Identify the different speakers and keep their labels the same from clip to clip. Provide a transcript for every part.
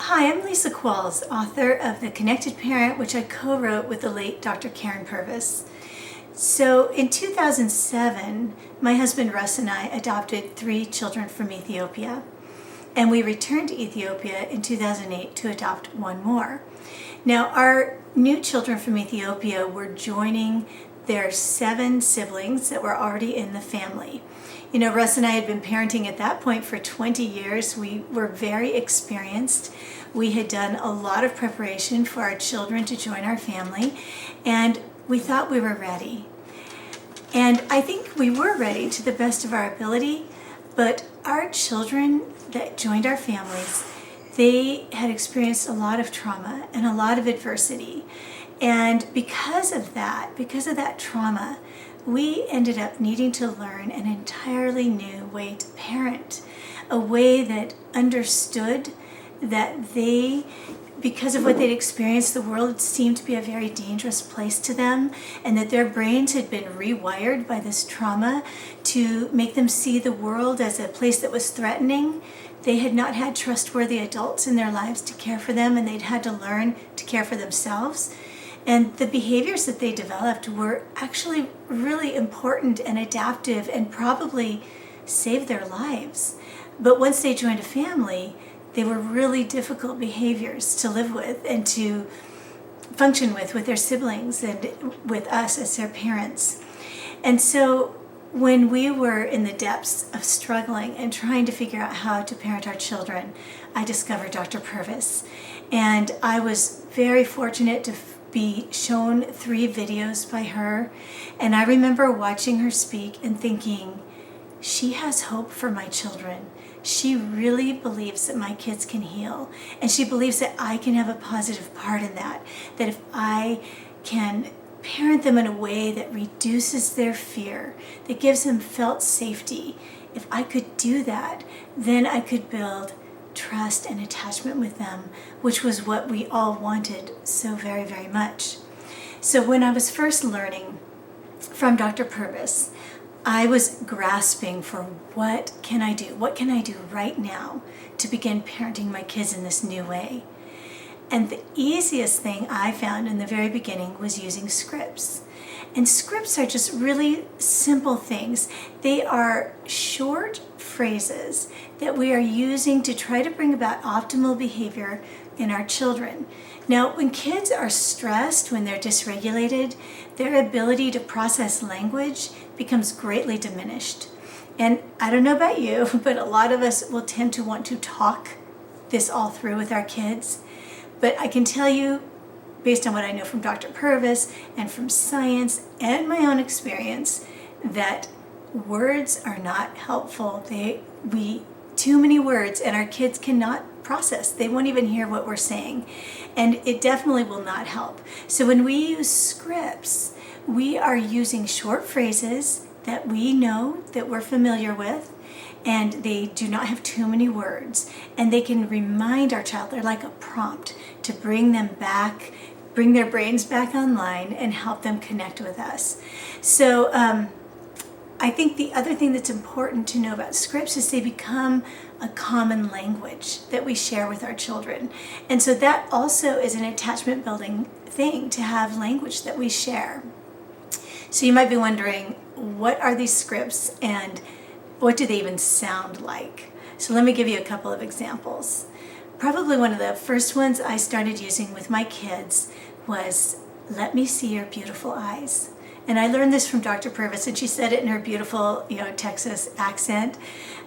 Speaker 1: Hi, I'm Lisa Qualls, author of The Connected Parent, which I co-wrote with the late Dr. Karen Purvis. So in 2007, my husband Russ and I adopted 3 children from Ethiopia, and we returned to Ethiopia in 2008 to adopt 1 more. Now, our new children from Ethiopia were joining their 7 siblings that were already in the family. You know, Russ and I had been parenting at that point for 20 years. We were very experienced. We had done a lot of preparation for our children to join our family, and we thought we were ready. And I think we were ready to the best of our ability, but our children that joined our families, they had experienced a lot of trauma and a lot of adversity. And because of that trauma, we ended up needing to learn an entirely new way to parent, a way that understood that they, because of what they'd experienced, the world seemed to be a very dangerous place to them, and that their brains had been rewired by this trauma to make them see the world as a place that was threatening. They had not had trustworthy adults in their lives to care for them, and they'd had to learn to care for themselves. And the behaviors that they developed were actually really important and adaptive and probably saved their lives. But once they joined a family, they were really difficult behaviors to live with and to function with their siblings and with us as their parents. And so when we were in the depths of struggling and trying to figure out how to parent our children, I discovered Dr. Purvis. And I was very fortunate to be shown 3 videos by her, and I remember watching her speak and thinking, she has hope for my children. She really believes that my kids can heal, and she believes that I can have a positive part in that if I can parent them in a way that reduces their fear, that gives them felt safety, if I could do that, then I could build trust and attachment with them, which was what we all wanted so very, very much. So when I was first learning from Dr. Purvis, I was grasping for what can I do? What can I do right now to begin parenting my kids in this new way? And the easiest thing I found in the very beginning was using scripts. And scripts are just really simple things. They are short phrases that we are using to try to bring about optimal behavior in our children. Now, when kids are stressed, when they're dysregulated, their ability to process language becomes greatly diminished. And I don't know about you, but a lot of us will tend to want to talk this all through with our kids. But I can tell you, based on what I know from Dr. Purvis and from science and my own experience, that words are not helpful. Too many words, and our kids cannot process. They won't even hear what we're saying, and it definitely will not help. So when we use scripts, we are using short phrases that we know, that we're familiar with, and they do not have too many words, and they can remind our child. They're like a prompt to bring them back, bring their brains back online, and help them connect with us. So I think the other thing that's important to know about scripts is they become a common language that we share with our children. And so that also is an attachment building thing, to have language that we share. So you might be wondering, what are these scripts and what do they even sound like? So let me give you a couple of examples. Probably one of the first ones I started using with my kids was, "Let me see your beautiful eyes." And I learned this from Dr. Purvis, and she said it in her beautiful, Texas accent.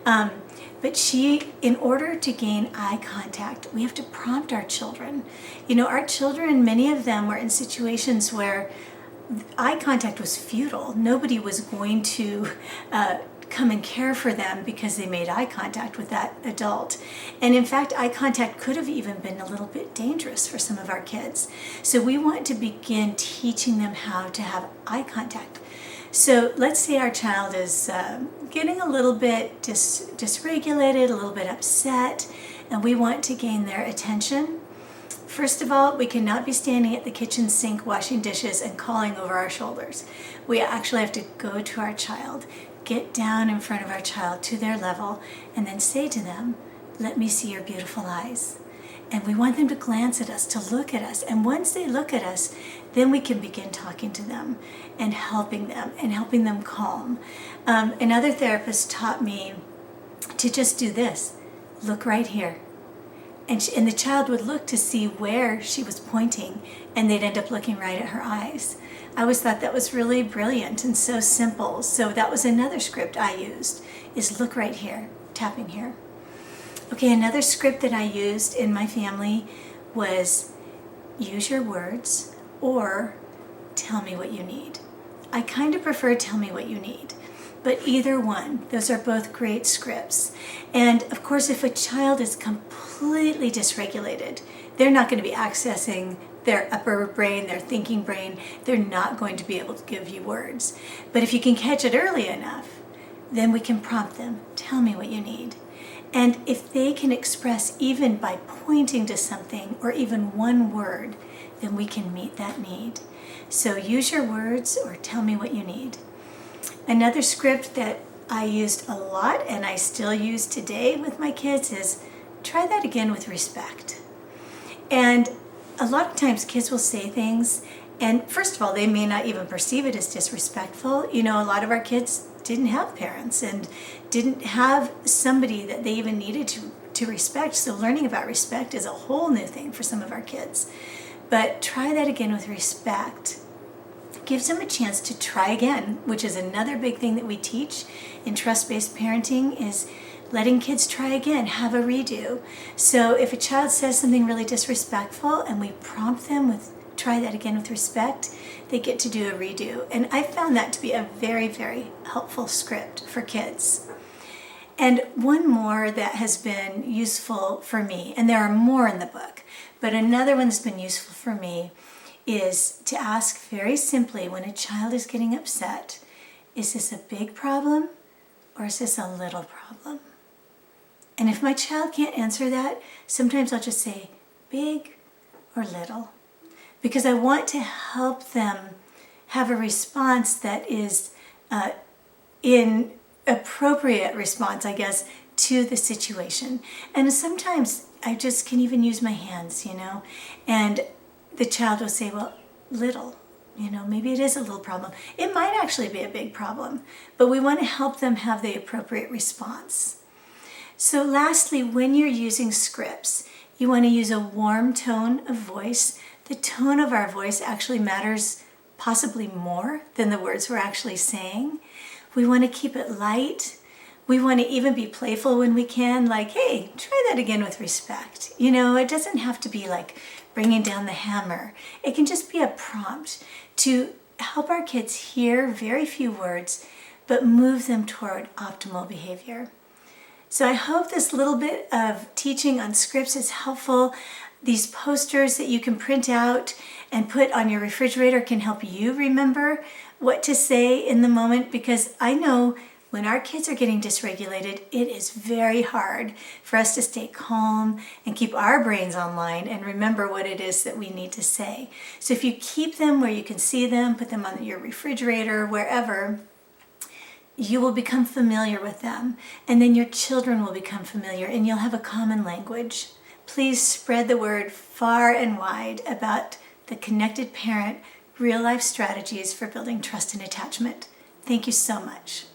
Speaker 1: But in order to gain eye contact, we have to prompt our children. Our children, many of them were in situations where eye contact was futile. Nobody was going to come and care for them because they made eye contact with that adult. And in fact, eye contact could have even been a little bit dangerous for some of our kids. So we want to begin teaching them how to have eye contact. So let's say our child is getting a little bit dysregulated, a little bit upset, and we want to gain their attention. First of all, we cannot be standing at the kitchen sink washing dishes and calling over our shoulders. We actually have to go to our child, get down in front of our child to their level, and then say to them, "Let me see your beautiful eyes." And we want them to glance at us, to look at us. And once they look at us, then we can begin talking to them and helping them calm. Another therapist taught me to just do this. Look right here. And the child would look to see where she was pointing, and they'd end up looking right at her eyes. I always thought that was really brilliant and so simple. So that was another script I used, is look right here, tapping here. Okay, another script that I used in my family was use your words or tell me what you need. I kind of prefer tell me what you need. But either one, those are both great scripts. And of course, if a child is completely dysregulated, they're not going to be accessing their upper brain, their thinking brain. They're not going to be able to give you words. But if you can catch it early enough, then we can prompt them, tell me what you need. And if they can express even by pointing to something or even one word, then we can meet that need. So use your words or tell me what you need. Another script that I used a lot and I still use today with my kids is try that again with respect. And a lot of times kids will say things, and first of all, they may not even perceive it as disrespectful. You know, a lot of our kids didn't have parents and didn't have somebody that they even needed to respect. So learning about respect is a whole new thing for some of our kids. But try that again with respect. Gives them a chance to try again, which is another big thing that we teach in trust-based parenting, is letting kids try again, have a redo. So if a child says something really disrespectful and we prompt them with try that again with respect, they get to do a redo. And I found that to be a very, very helpful script for kids. And one more that has been useful for me, and there are more in the book, but another one that's been useful for me is to ask very simply when a child is getting upset, is this a big problem or is this a little problem? And if my child can't answer that, sometimes I'll just say big or little, because I want to help them have a response that is in appropriate response, I guess, to the situation. And sometimes I just can even use my hands, and the child will say, well, little, maybe it is a little problem. It might actually be a big problem, but we want to help them have the appropriate response. So lastly, when you're using scripts, you want to use a warm tone of voice. The tone of our voice actually matters possibly more than the words we're actually saying. We want to keep it light. We want to even be playful when we can, like, hey, try that again with respect. It doesn't have to be like bringing down the hammer. It can just be a prompt to help our kids hear very few words, but move them toward optimal behavior. So I hope this little bit of teaching on scripts is helpful. These posters that you can print out and put on your refrigerator can help you remember what to say in the moment, because I know when our kids are getting dysregulated, it is very hard for us to stay calm and keep our brains online and remember what it is that we need to say. So if you keep them where you can see them, put them on your refrigerator, wherever, you will become familiar with them, and then your children will become familiar, and you'll have a common language. Please spread the word far and wide about the Connected Parent real-life strategies for building trust and attachment. Thank you so much.